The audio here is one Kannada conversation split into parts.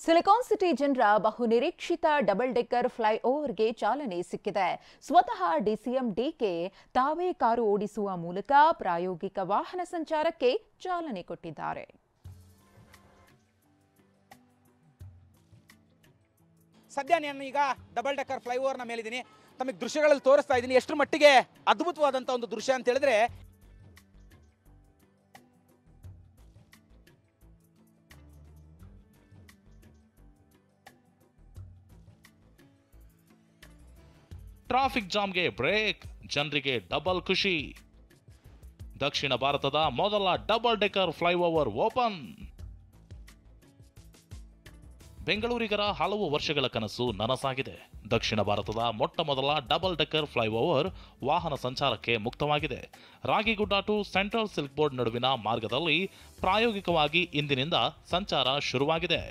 ಸಿಲಿಕಾನ್ ಸಿಟಿ ಜನರ ಬಹುನಿರೀಕ್ಷಿತ ಡಬಲ್ ಡೆಕ್ಕರ್ ಫ್ಲೈಓವರ್ಗೆ ಚಾಲನೆ ಸಿಕ್ಕಿದೆ. ಸ್ವತಃ ಡಿಸಿಎಂ ಡಿಕೆ ತಾವೇ ಕಾರು ಓಡಿಸುವ ಮೂಲಕ ಪ್ರಾಯೋಗಿಕ ವಾಹನ ಸಂಚಾರಕ್ಕೆ ಚಾಲನೆ ಕೊಟ್ಟಿದ್ದಾರೆ. ಸದ್ಯ ನಾನು ಈಗ ಡಬಲ್ ಡೆಕ್ಕರ್ ಫ್ಲೈಓವರ್ನ ಮೇಲಿದ್ದೀನಿ. ತಮಗೆ ದೃಶ್ಯಗಳಲ್ಲಿ ತೋರಿಸ್ತಾ ಇದ್ದೀನಿ ಎಷ್ಟು ಮಟ್ಟಿಗೆ ಅದ್ಭುತವಾದಂಥ ಒಂದು ದೃಶ್ಯ ಅಂತ ಹೇಳಿದ್ರೆ, ಟ್ರಾಫಿಕ್ ಜಾಮ್ಗೆ ಬ್ರೇಕ್, ಜನರಿಗೆ ಡಬಲ್ ಖುಷಿ. ದಕ್ಷಿಣ ಭಾರತದ ಮೊದಲ ಡಬಲ್ ಡೆಕ್ಕರ್ ಫ್ಲೈಓವರ್ ಓಪನ್. ಬೆಂಗಳೂರಿಗರ ಹಲವು ವರ್ಷಗಳ ಕನಸು ನನಸಾಗಿದೆ. ದಕ್ಷಿಣ ಭಾರತದ ಮೊಟ್ಟ ಮೊದಲ ಡಬಲ್ ಡೆಕ್ಕರ್ ಫ್ಲೈಓವರ್ ವಾಹನ ಸಂಚಾರಕ್ಕೆ ಮುಕ್ತವಾಗಿದೆ. Ragigudda to central silk board ನಡುವಿನ ಮಾರ್ಗದಲ್ಲಿ ಪ್ರಾಯೋಗಿಕವಾಗಿ ಇಂದಿನಿಂದ ಸಂಚಾರ ಶುರುವಾಗಿದೆ.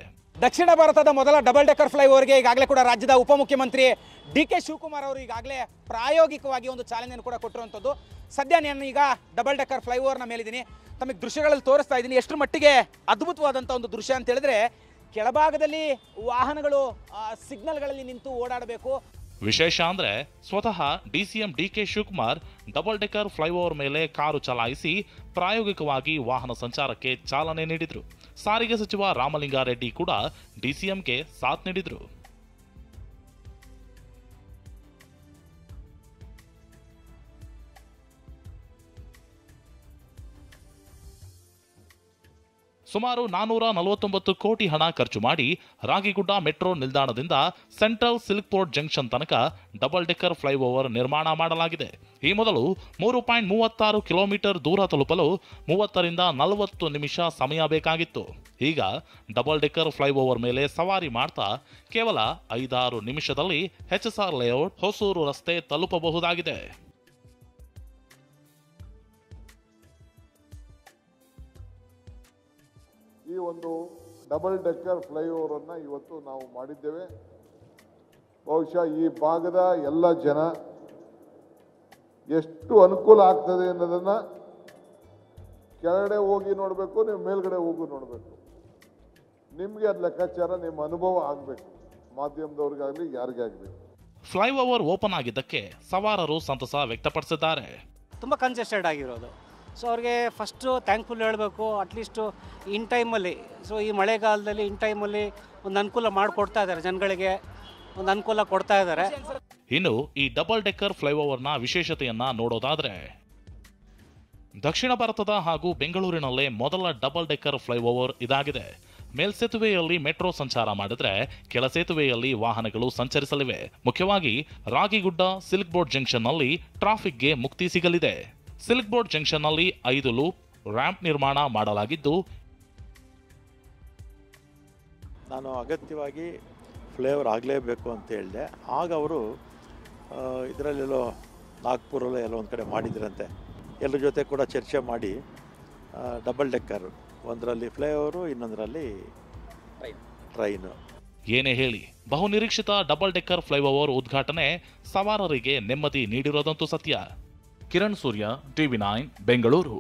ದಕ್ಷಿಣ ಭಾರತದ ಮೊದಲ ಡಬಲ್ ಡೆಕ್ಕರ್ ಫ್ಲೈಓವರ್ಗೆ ಈಗಾಗಲೇ ಕೂಡ ರಾಜ್ಯದ ಉಪಮುಖ್ಯಮಂತ್ರಿ ಡಿ.ಕೆ. ಶಿವಕುಮಾರ್ ಅವರು ಈಗಾಗಲೇ ಪ್ರಾಯೋಗಿಕವಾಗಿ ಒಂದು ಚಾಲನೆಯನ್ನು ಕೂಡ ಕೊಟ್ಟಿರುವಂಥದ್ದು. ಸದ್ಯ ನಾನು ಈಗ ಡಬಲ್ ಡೆಕ್ಕರ್ ಫ್ಲೈಓವರ್ನ ಮೇಲಿದ್ದೀನಿ. ತಮಗೆ ದೃಶ್ಯಗಳಲ್ಲಿ ತೋರಿಸ್ತಾ ಇದ್ದೀನಿ ಎಷ್ಟು ಮಟ್ಟಿಗೆ ಅದ್ಭುತವಾದಂಥ ಒಂದು ದೃಶ್ಯ ಅಂತ ಹೇಳಿದ್ರೆ, ಕೆಳಭಾಗದಲ್ಲಿ ವಾಹನಗಳು ಸಿಗ್ನಲ್ಗಳಲ್ಲಿ ನಿಂತು ಓಡಾಡಬೇಕು. ವಿಶೇಷ ಅಂದ್ರೆ ಸ್ವತಃ DCM DK. Shivakumar double decker flyover ಮೇಲೆ ಕಾರು ಚಲಾಯಿಸಿ ಪ್ರಾಯೋಗಿಕವಾಗಿ ವಾಹನ ಸಂಚಾರಕ್ಕೆ ಚಾಲನೆ ನೀಡಿದ್ರು. ಸಾರಿಗೆ ಸಚಿವ ರಾಮಲಿಂಗಾರೆಡ್ಡಿ ಕೂಡ ಡಿಸಿಎಂಗೆ ಸಾಥ್ ನೀಡಿದ್ರು. ಸುಮಾರು 449 ಕೋಟಿ ಹಣ ಖರ್ಚು ಮಾಡಿ ರಾಗಿಗುಡ್ಡ ಮೆಟ್ರೋ ನಿಲ್ದಾಣದಿಂದ ಸೆಂಟ್ರಲ್ ಸಿಲ್ಕ್ ಬೋರ್ಡ್ ಜಂಕ್ಷನ್ ತನಕ ಡಬಲ್ ಡೆಕ್ಕರ್ ಫ್ಲೈಓವರ್ ನಿರ್ಮಾಣ ಮಾಡಲಾಗಿದೆ. ಈ ಮೊದಲು 3.36 ಕಿಲೋಮೀಟರ್ ದೂರ ತಲುಪಲು 30 ರಿಂದ 40 ನಿಮಿಷ ಸಮಯ ಬೇಕಾಗಿತ್ತು. ಈಗ ಡಬಲ್ ಡೆಕ್ಕರ್ ಫ್ಲೈಓವರ್ ಮೇಲೆ ಸವಾರಿ ಮಾಡ್ತಾ ಕೇವಲ 5-6 ನಿಮಿಷದಲ್ಲಿ ಎಚ್ಎಸ್ಆರ್ ಲೇಔಟ್, ಹೊಸೂರು ರಸ್ತೆ ತಲುಪಬಹುದಾಗಿದೆ. ಈ ಒಂದು ಡಬಲ್ ಡೆಕ್ಕರ್ ಫ್ಲೈಓವರ್ ಅನ್ನು ಇವತ್ತು ನಾವು ಮಾಡಿದ್ದೇವೆ. ಬಹುಶಃ ಈ ಭಾಗದ ಎಲ್ಲ ಜನ ಎಷ್ಟು ಅನುಕೂಲ ಆಗ್ತದೆ ಅನ್ನೋದನ್ನ ಕೆಳಗಡೆ ಹೋಗಿ ನೋಡಬೇಕು, ನೀವು ಮೇಲ್ಗಡೆ ಹೋಗಿ ನೋಡಬೇಕು. ನಿಮಗೆ ಅದು ಲೆಕ್ಕಾಚಾರ, ನಿಮ್ಮ ಅನುಭವ ಆಗಬೇಕು, ಮಾಧ್ಯಮದವ್ರಿಗಾಗಲಿ ಯಾರಿಗಾಗಲಿ. ಫ್ಲೈಓವರ್ ಓಪನ್ ಆಗಿದ್ದಕ್ಕೆ ಸವಾರರು ಸಂತಸ ವ್ಯಕ್ತಪಡಿಸಿದ್ದಾರೆ. ತುಂಬ ಕಂಜೆಸ್ಟೆಡ್ ಆಗಿರೋದು. ಸೊ ಅವ್ರಿಗೆ ಫಸ್ಟು ಥ್ಯಾಂಕ್ಫುಲ್ ಹೇಳಬೇಕು. ಅಟ್ಲೀಸ್ಟು ಇನ್ ಟೈಮಲ್ಲಿ, ಸೊ ಈ ಮಳೆಗಾಲದಲ್ಲಿ ಇನ್ ಟೈಮಲ್ಲಿ ಒಂದು ಅನುಕೂಲ ಮಾಡಿಕೊಡ್ತಾ ಇದ್ದಾರೆ, ಜನಗಳಿಗೆ ಒಂದು ಅನುಕೂಲ ಕೊಡ್ತಾ ಇದ್ದಾರೆ. ಇನ್ನು ಈ ಡಬಲ್ ಡೆಕ್ಕರ್ ಫ್ಲೈಓವರ್ನ ವಿಶೇಷತೆಯನ್ನ ನೋಡೋದಾದ್ರೆ, ದಕ್ಷಿಣ ಭಾರತದ ಹಾಗೂ ಬೆಂಗಳೂರಿನಲ್ಲೇ ಮೊದಲ ಡಬಲ್ ಡೆಕ್ಕರ್ ಫ್ಲೈಓವರ್ ಇದಾಗಿದೆ. ಮೇಲ್ಸೇತುವೆಯಲ್ಲಿ ಮೆಟ್ರೋ ಸಂಚಾರ ಮಾಡಿದ್ರೆ ಕೆಳ ಸೇತುವೆಯಲ್ಲಿ ವಾಹನಗಳು ಸಂಚರಿಸಲಿವೆ. ಮುಖ್ಯವಾಗಿ ರಾಗಿಗುಡ್ಡ ಸಿಲ್ಕ್ ಬೋರ್ಡ್ ಜಂಕ್ಷನ್ನಲ್ಲಿ ಟ್ರಾಫಿಕ್ಗೆ ಮುಕ್ತಿ ಸಿಗಲಿದೆ. ಸಿಲ್ಕ್ ಬೋರ್ಡ್ ಜಂಕ್ಷನ್ನಲ್ಲಿ 5 ಲೂಪ್ ರ್ಯಾಂಪ್ ನಿರ್ಮಾಣ ಮಾಡಲಾಗಿದ್ದು, ನಾನು ಅಗತ್ಯವಾಗಿ ಫ್ಲೇವರ್ ಆಗಲೇಬೇಕು ಅಂತ ಹೇಳಿದೆ. ಆಗ ಅವರು ಇದರಲ್ಲೆಲ್ಲೋ ನಾಗ್ಪುರಲ್ಲೋ ಎಲ್ಲೋ ಒಂದು ಕಡೆ ಮಾಡಿದ್ರಂತೆ. ಎಲ್ಲರ ಜೊತೆ ಕೂಡ ಚರ್ಚೆ ಮಾಡಿ ಡಬಲ್ ಡೆಕ್ಕರ್, ಒಂದರಲ್ಲಿ ಫ್ಲೈಓವರು, ಇನ್ನೊಂದರಲ್ಲಿ ಟ್ರೈನು. ಏನೇ ಹೇಳಿ ಬಹುನಿರೀಕ್ಷಿತ ಡಬಲ್ ಡೆಕ್ಕರ್ ಫ್ಲೈಓವರ್ ಉದ್ಘಾಟನೆ ಸವಾರರಿಗೆ ನೆಮ್ಮದಿ ನೀಡಿರೋದಂತೂ ಸತ್ಯ. ಕಿರಣ್ ಸೂರ್ಯ, ಟಿವಿ9 ಬೆಂಗಳೂರು.